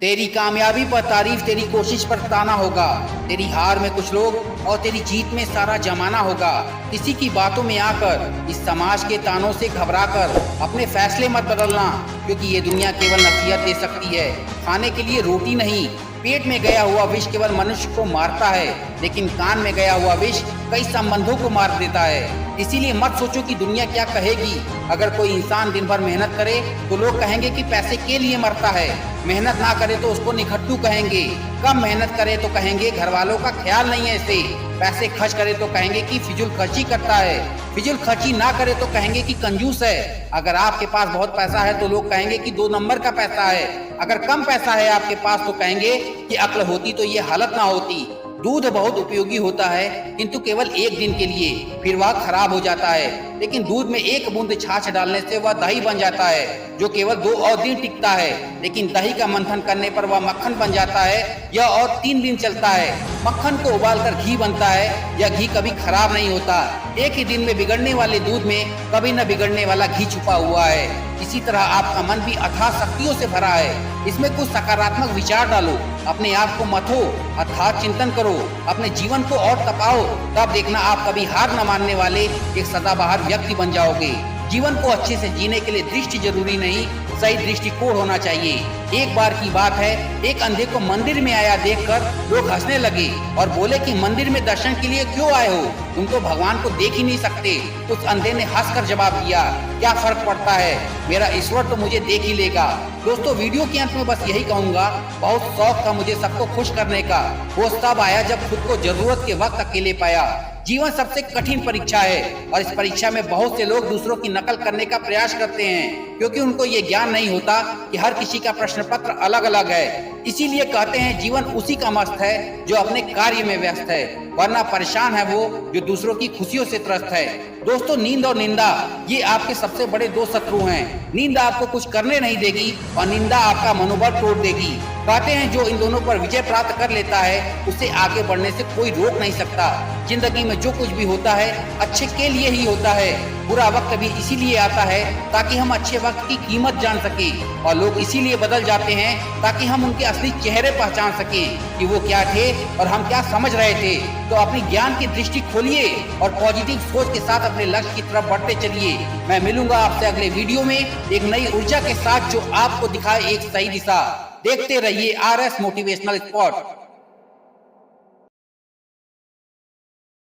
तेरी कामयाबी पर तारीफ, तेरी कोशिश पर ताना होगा। तेरी हार में कुछ लोग और तेरी जीत में सारा जमाना होगा। किसी की बातों में आकर, इस समाज के तानों से घबराकर अपने फैसले मत बदलना, क्योंकि ये दुनिया केवल नसीहत दे सकती है, खाने के लिए रोटी नहीं। पेट में गया हुआ विष केवल मनुष्य को मारता है, लेकिन कान में गया हुआ विष कई संबंधों को मार देता है। इसीलिए मत सोचो कि दुनिया क्या कहेगी। अगर कोई इंसान दिन भर मेहनत करे तो लोग कहेंगे कि पैसे के लिए मरता है। मेहनत ना करे तो उसको निखट्टू कहेंगे। कम मेहनत करे तो कहेंगे घर वालों का ख्याल नहीं है इसे। पैसे खर्च करे तो कहेंगे कि फिजूल खर्ची करता है। फिजूल खर्ची ना करे तो कहेंगे कि कंजूस है। अगर आपके पास बहुत पैसा है तो लोग कहेंगे कि 2 नंबर का पैसा है। अगर कम पैसा है आपके पास तो कहेंगे कि अक्ल होती तो ये हालत ना होती। दूध बहुत उपयोगी होता है, किंतु केवल एक दिन के लिए, फिर वह खराब हो जाता है। लेकिन दूध में एक बूंद छाछ डालने से वह दही बन जाता है, जो केवल 2 और दिन टिकता है। लेकिन दही का मंथन करने पर वह मक्खन बन जाता है, यह और 3 दिन चलता है। मक्खन को उबालकर घी बनता है, यह घी कभी खराब नहीं होता। एक ही दिन में बिगड़ने वाले दूध में कभी न बिगड़ने वाला घी छुपा हुआ है। इसी तरह आपका मन भी अथाह शक्तियों से भरा है। इसमें कुछ सकारात्मक विचार डालो, अपने आप को मथो, अर्थात चिंतन करो, अपने जीवन को और तपाओ। तब देखना आप कभी हार न मानने वाले एक सदाबहार व्यक्ति बन जाओगे। जीवन को अच्छे से जीने के लिए दृष्टि जरूरी नहीं, सही दृष्टिकोण होना चाहिए। एक बार की बात है, एक अंधे को मंदिर में आया देखकर लोग हंसने लगे और बोले कि मंदिर में दर्शन के लिए क्यों आए हो, तुम तो भगवान को देख ही नहीं सकते। उस अंधे ने हंसकर जवाब दिया, क्या फर्क पड़ता है, मेरा ईश्वर तो मुझे देख ही लेगा। दोस्तों, वीडियो के अंत में बस यही कहूंगा, बहुत शौक था मुझे सबको खुश करने का। वो तब आया जब खुद को जरूरत के वक्त अकेले पाया। जीवन सबसे कठिन परीक्षा है और इस परीक्षा में बहुत से लोग दूसरों की नकल करने का प्रयास करते हैं, क्योंकि उनको ये ज्ञान नहीं होता कि हर किसी का प्रश्न पत्र अलग अलग है। इसीलिए कहते हैं जीवन उसी का मस्त है जो अपने कार्य में व्यस्त है, वरना परेशान है वो जो दूसरों की खुशियों से त्रस्त है। दोस्तों, नींद और निंदा ये आपके सबसे बड़े 2 शत्रु हैं। नींद आपको कुछ करने नहीं देगी और निंदा आपका मनोबल तोड़ देगी। कहते हैं जो इन दोनों पर विजय प्राप्त कर लेता है उसे आगे बढ़ने से कोई रोक नहीं सकता। जिंदगी में जो कुछ भी होता है अच्छे के लिए ही होता है। बुरा वक्त भी इसीलिए आता है ताकि हम अच्छे वक्त की कीमत जान सके, और लोग इसीलिए बदल जाते हैं ताकि हम उनके असली चेहरे पहचान सकें कि वो क्या थे और हम क्या समझ रहे थे। तो अपनी ज्ञान की दृष्टि खोलिए और पॉजिटिव सोच के साथ अपने लक्ष्य की तरफ बढ़ते चलिए। मैं मिलूंगा आपसे अगले वीडियो में एक नई ऊर्जा के साथ जो आपको दिखाए एक सही दिशा। देखते रहिए RS मोटिवेशनल स्पॉट।